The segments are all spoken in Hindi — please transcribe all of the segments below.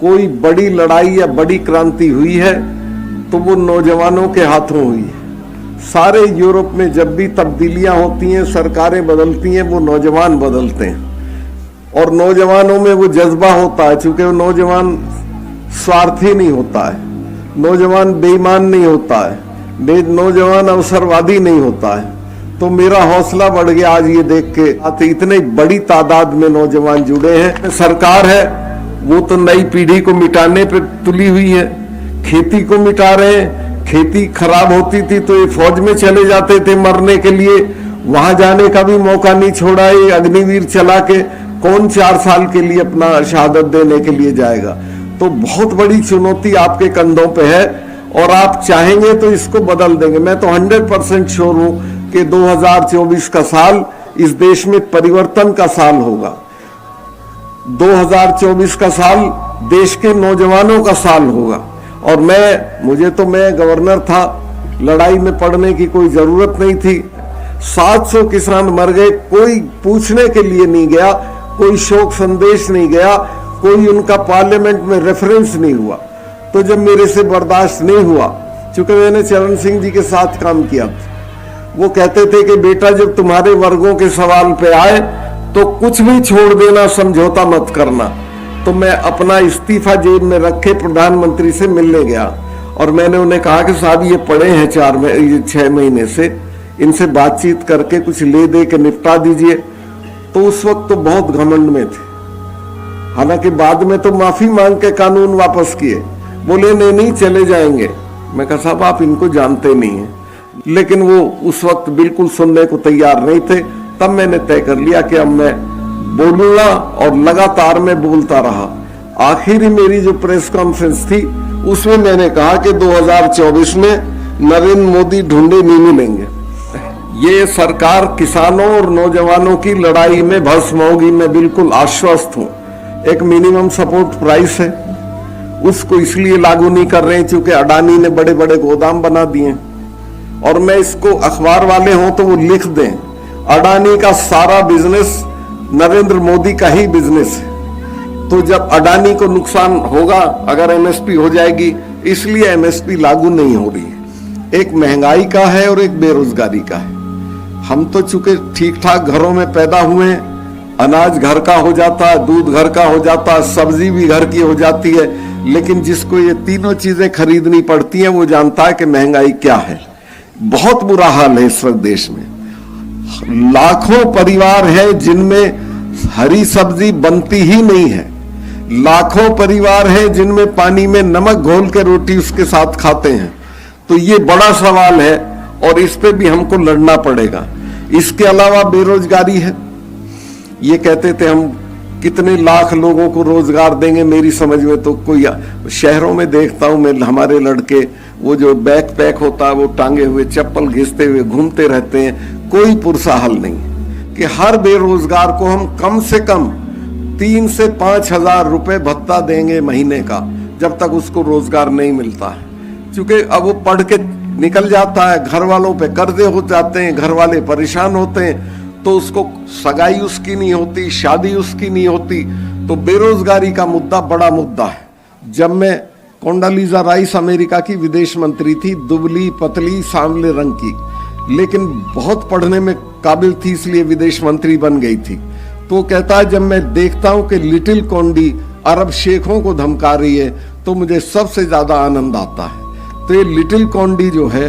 कोई बड़ी लड़ाई या बड़ी क्रांति हुई है तो वो नौजवानों के हाथों हुई है। सारे यूरोप में जब भी तब्दीलियां होती हैं, सरकारें बदलती हैं, वो नौजवान बदलते हैं और नौजवानों में वो जज्बा होता है। चूंकि वो नौजवान स्वार्थी नहीं होता है, नौजवान बेईमान नहीं होता है, नौजवान अवसरवादी नहीं होता है। तो मेरा हौसला बढ़ गया आज ये देख के इतने बड़ी तादाद में नौजवान जुड़े हैं। सरकार है वो तो नई पीढ़ी को मिटाने पे तुली हुई है, खेती को मिटा रहे हैं। खेती खराब होती थी तो ये फौज में चले जाते थे मरने के लिए, वहां जाने का भी मौका नहीं छोड़ा। ये अग्निवीर चला के कौन 4 साल के लिए अपना शहादत देने के लिए जाएगा। तो बहुत बड़ी चुनौती आपके कंधों पे है और आप चाहेंगे तो इसको बदल देंगे। मैं तो 100% श्योर हूं कि 2024 का साल इस देश में परिवर्तन का साल होगा। 2024 का साल देश के नौजवानों का साल होगा। और मैं गवर्नर था, लड़ाई में पड़ने की कोई जरूरत नहीं थी। 700 किसान मर गए, कोई पूछने के लिए नहीं गया, कोई शोक संदेश नहीं गया, कोई उनका पार्लियामेंट में रेफरेंस नहीं हुआ। तो जब मेरे से बर्दाश्त नहीं हुआ, चूंकि मैंने चरण सिंह जी के साथ काम किया था, वो कहते थे कि बेटा जब तुम्हारे वर्गों के सवाल पे आए तो कुछ भी छोड़ देना, समझौता मत करना। तो मैं अपना इस्तीफा जेब में रखे प्रधानमंत्री से मिलने गया और मैंने उन्हें कहा कि साहब ये पड़े हैं 6 महीने से, इनसे बातचीत करके कुछ ले दे के निपटा दीजिए। तो उस वक्त तो बहुत घमंड में थे, हालांकि बाद में तो माफी मांग के कानून वापस किए। बोले नहीं चले जाएंगे। मैं कहा साहब आप इनको जानते नहीं हैं, लेकिन वो उस वक्त बिल्कुल सुनने को तैयार नहीं थे। तब मैंने तय कर लिया कि अब मैं बोलूंगा और लगातार मैं बोलता रहा। आखिरी मेरी जो प्रेस कॉन्फ्रेंस थी उसमें मैंने कहा कि 2024 में नरेंद्र मोदी ढूंढे नहीं मिलेंगे। ये सरकार किसानों और नौजवानों की लड़ाई में भस्म होगी, मैं बिल्कुल आश्वस्त हूं। एक मिनिमम सपोर्ट प्राइस है, उसको इसलिए लागू नहीं कर रहे हैं क्योंकि अडानी ने बड़े बड़े गोदाम बना दिए। और मैं इसको, अखबार वाले हों तो वो लिख दें, अडानी का सारा बिजनेस नरेंद्र मोदी का ही बिजनेस है। तो जब अडानी को नुकसान होगा अगर एमएसपी हो जाएगी, इसलिए एमएसपी लागू नहीं हो रही है। एक महंगाई का है और एक बेरोजगारी का है। हम तो चूंकि ठीक ठाक घरों में पैदा हुए हैं, अनाज घर का हो जाता है, दूध घर का हो जाता है, सब्जी भी घर की हो जाती है, लेकिन जिसको ये तीनों चीजें खरीदनी पड़ती हैं वो जानता है कि महंगाई क्या है। बहुत बुरा हाल है इस वक्त देश में। लाखों परिवार हैं जिनमें हरी सब्जी बनती ही नहीं है, लाखों परिवार हैं जिनमें पानी में नमक घोल के रोटी उसके साथ खाते हैं। तो ये बड़ा सवाल है और इस पे भी हमको लड़ना पड़ेगा। इसके अलावा बेरोजगारी है। ये कहते थे हम कितने लाख लोगों को रोजगार देंगे, मेरी समझ में तो कोई, शहरों में देखता हूं मैं हमारे लड़के वो जो बैक पैक होता है वो टांगे हुए चप्पल घिसते हुए घूमते रहते हैं। कोई पुरसा हल नहीं कि हर बेरोजगार को हम कम से कम 3 से 5 हजार रुपए भत्ता देंगे महीने का, जब तक उसको रोजगार नहीं मिलता है। क्योंकि अब वो पढ़ के निकल जाता है, घर वालों पे कर्जे हो जाते हैं, घर वाले परेशान होते हैं, तो उसको सगाई उसकी नहीं होती, शादी उसकी नहीं होती। तो बेरोजगारी का मुद्दा बड़ा मुद्दा है। जब मैं, कोंडालीजा राइस अमेरिका की विदेश मंत्री थी, दुबली पतली सांवले रंग की, लेकिन बहुत पढ़ने में काबिल थी, इसलिए विदेश मंत्री बन गई थी। तो कहता है जब मैं देखता हूं कि लिटिल कॉन्डी अरब शेखों को धमका रही है तो मुझे सबसे ज्यादा आनंद आता है। तो ये लिटिल कॉन्डी जो है,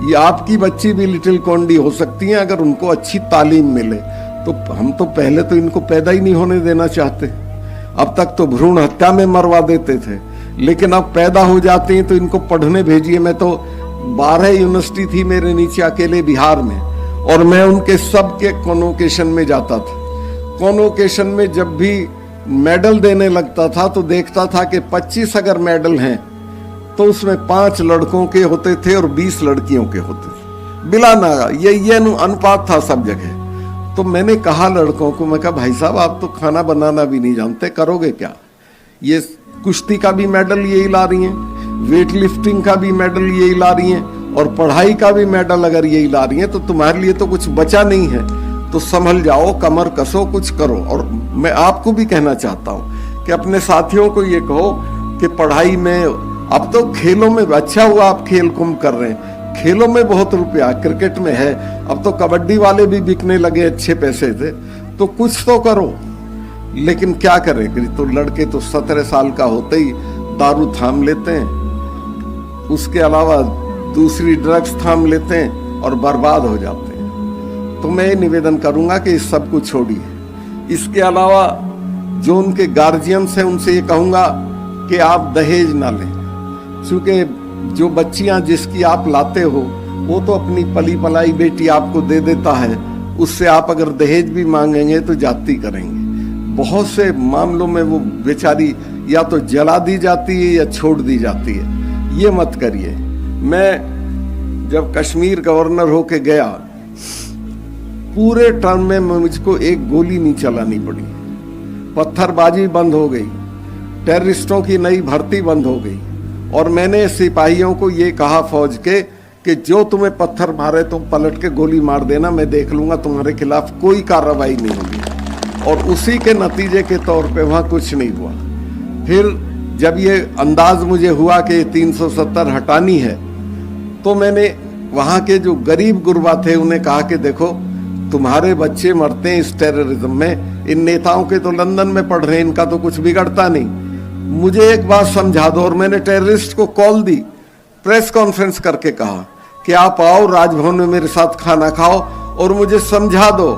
ये आपकी बच्ची भी लिटिल कॉन्डी हो सकती है अगर उनको अच्छी तालीम मिले। तो हम तो पहले तो इनको पैदा ही नहीं होने देना चाहते। अब तक तो भ्रूण हत्या में मरवा देते थे, लेकिन अब पैदा हो जाती हैं तो इनको पढ़ने भेजिए। मैं तो 12 यूनिवर्सिटी थी मेरे नीचे अकेले बिहार में, और मैं उनके सबके कॉन्वोकेशन में जाता था। कॉन्वोकेशन में जब भी मेडल देने लगता था तो देखता था कि 25 अगर मेडल हैं तो उसमें 5 लड़कों के होते थे और 20 लड़कियों के होते थे, बिला नागा। ये अनुपात था सब जगह। तो मैंने कहा लड़कों को, मैं कहा भाई साहब आप तो खाना बनाना भी नहीं जानते, करोगे क्या? ये कुश्ती का भी मेडल यही ला रही हैं, वेट लिफ्टिंग का भी मेडल यही ला रही हैं, और पढ़ाई का भी मेडल अगर यही ला रही हैं तो तुम्हारे लिए तो कुछ बचा नहीं है। तो संभल जाओ, कमर कसो, कुछ करो। और मैं आपको भी कहना चाहता हूं कि अपने साथियों को ये कहो कि पढ़ाई में, अब तो खेलों में अच्छा हुआ आप खेल कुंभ कर रहे हैं, खेलों में बहुत रुपया, क्रिकेट में है, अब तो कबड्डी वाले भी बिकने लगे अच्छे पैसे से, तो कुछ तो करो। लेकिन क्या करें, तो लड़के तो 17 साल का होते ही दारू थाम लेते हैं, उसके अलावा दूसरी ड्रग्स थाम लेते हैं और बर्बाद हो जाते हैं। तो मैं निवेदन करूंगा कि इस सब को छोड़िए। इसके अलावा जो उनके गार्जियंस हैं उनसे ये कहूंगा कि आप दहेज ना लें, क्योंकि जो बच्चियां जिसकी आप लाते हो वो तो अपनी पली पलाई बेटी आपको दे देता है, उससे आप अगर दहेज भी मांगेंगे तो जाति करेंगे। बहुत से मामलों में वो बेचारी या तो जला दी जाती है या छोड़ दी जाती है, ये मत करिए। मैं जब कश्मीर गवर्नर होके गया, पूरे टर्म में मुझको एक गोली नहीं चलानी पड़ी, पत्थरबाजी बंद हो गई, टेररिस्टों की नई भर्ती बंद हो गई, और मैंने सिपाहियों को ये कहा फौज के कि जो तुम्हें पत्थर मारे तुम पलट के गोली मार देना, मैं देख लूंगा, तुम्हारे खिलाफ कोई कार्रवाई नहीं होगी। और उसी के नतीजे के तौर पे वहाँ कुछ नहीं हुआ। फिर जब ये अंदाज मुझे हुआ कि 370 हटानी है, तो मैंने वहाँ के जो गरीब गुरबा थे उन्हें कहा कि देखो तुम्हारे बच्चे मरते हैं इस टेररिज्म में, इन नेताओं के तो लंदन में पढ़ रहे हैं, इनका तो कुछ बिगड़ता नहीं, मुझे एक बात समझा दो। और मैंने टेररिस्ट को कॉल दी, प्रेस कॉन्फ्रेंस करके कहा कि आप आओ राजभवन में मेरे साथ खाना खाओ और मुझे समझा दो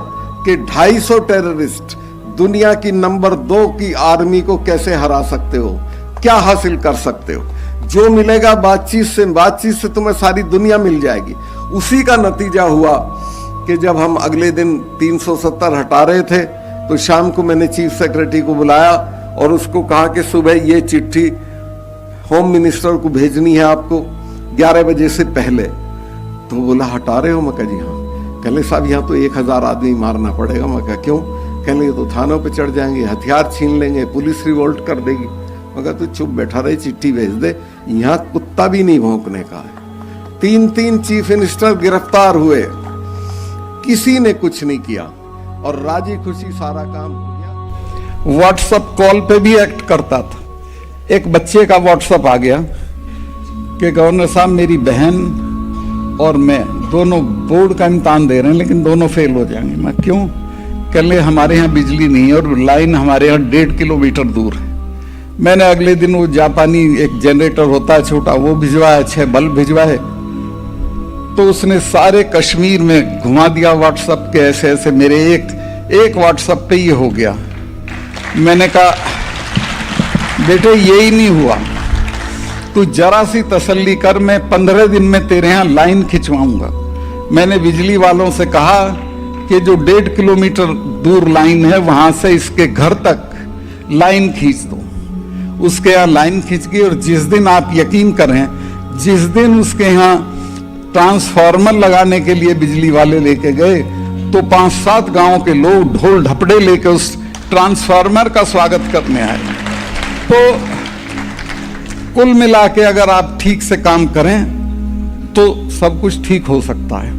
कि 250 टेररिस्ट दुनिया की नंबर 2 की आर्मी को कैसे हरा सकते हो, क्या हासिल कर सकते हो। जो मिलेगा बातचीत से तुम्हें सारी दुनिया मिल जाएगी। उसी का नतीजा हुआ कि जब हम अगले दिन 370 हटा रहे थे, तो शाम को मैंने चीफ सेक्रेटरी को बुलाया और उसको कहा कि सुबह ये चिट्ठी होम मिनिस्टर को भेजनी है आपको 11 बजे से पहले। तो बोला हटा रहे हो? मैं कहा जी हाँ। कहले साहब यहाँ तो 1000 आदमी मारना पड़ेगा। मैं कहा क्यों? कहले तो थानों पे चढ़ जाएंगे, हथियार छीन लेंगे, पुलिस रिवोल्ट कर देगी। मैं कहा तू चुप बैठा रहे, चिट्ठी भेज दे, यहाँ कुत्ता भी नहीं भौंकने का है। 3 चीफ मिनिस्टर गिरफ्तार हुए, किसी ने कुछ नहीं किया और राजी खुशी सारा काम हो गया। व्हाट्सएप कॉल पे भी एक्ट करता था। एक बच्चे का व्हाट्सएप आ गया कि गवर्नर साहब मेरी बहन और मैं दोनों बोर्ड का इम्तहान दे रहे हैं लेकिन दोनों फेल हो जाएंगे। मैं क्यों? कहले हमारे यहाँ बिजली नहीं है और लाइन हमारे यहाँ 1.5 किलोमीटर दूर है। मैंने अगले दिन वो जापानी एक जनरेटर होता है छोटा, वो भिजवाया, 6 बल्ब भिजवाए। तो उसने सारे कश्मीर में घुमा दिया व्हाट्सएप के ऐसे ऐसे। मेरे एक व्हाट्सएप पे ये हो गया। मैंने कहा बेटे यही नहीं हुआ, तू जरा सी तसल्ली कर, मैं 15 दिन में तेरे यहाँ लाइन खिंचवाऊंगा। मैंने बिजली वालों से कहा कि जो 1.5 किलोमीटर दूर लाइन है वहां से इसके घर तक लाइन खींच दो। उसके यहाँ लाइन खींच गई और जिस दिन आप यकीन करें, जिस दिन उसके यहाँ ट्रांसफार्मर लगाने के लिए बिजली वाले लेके गए तो 5-7 गांव के लोग ढोल ढपड़े लेके उस ट्रांसफार्मर का स्वागत करने आए। तो कुल मिला के अगर आप ठीक से काम करें तो सब कुछ ठीक हो सकता है।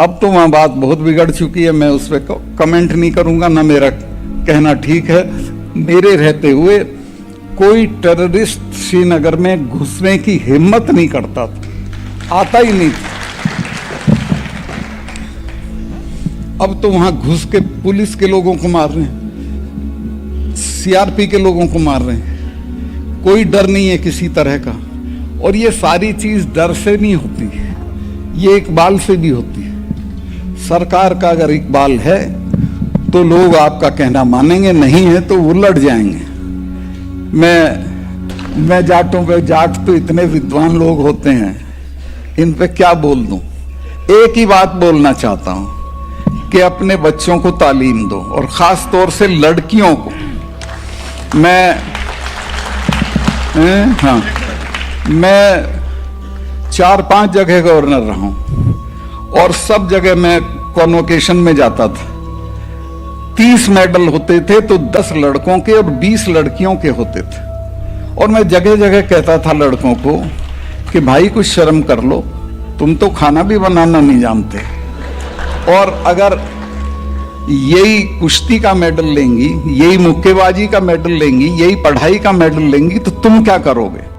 अब तो वहां बात बहुत बिगड़ चुकी है, मैं उस पर कमेंट नहीं करूंगा, ना मेरा कहना ठीक है। मेरे रहते हुए कोई टेररिस्ट श्रीनगर में घुसने की हिम्मत नहीं करता था, आता ही नहीं था। अब तो वहां घुस के पुलिस के लोगों को मार रहे हैं, सीआरपी के लोगों को मार रहे हैं, कोई डर नहीं है किसी तरह का। और ये सारी चीज डर से नहीं होती, ये इकबाल से भी होती है। सरकार का अगर इकबाल है तो लोग आपका कहना मानेंगे, नहीं है तो वो लड़ जाएंगे। मैं जाटों पे, जाट तो इतने विद्वान लोग होते हैं, इन पे क्या बोल दूं। एक ही बात बोलना चाहता हूं कि अपने बच्चों को तालीम दो और खास तौर से लड़कियों को। मैं 4-5 जगह गवर्नर रहा हूं और सब जगह मैं कॉन्वोकेशन में जाता था। 30 मेडल होते थे तो 10 लड़कों के और 20 लड़कियों के होते थे। और मैं जगह जगह कहता था लड़कों को कि भाई कुछ शर्म कर लो, तुम तो खाना भी बनाना नहीं जानते। और अगर यही कुश्ती का मेडल लेंगी, यही मुक्केबाजी का मेडल लेंगी, यही पढ़ाई का मेडल लेंगी, तो तुम क्या करोगे?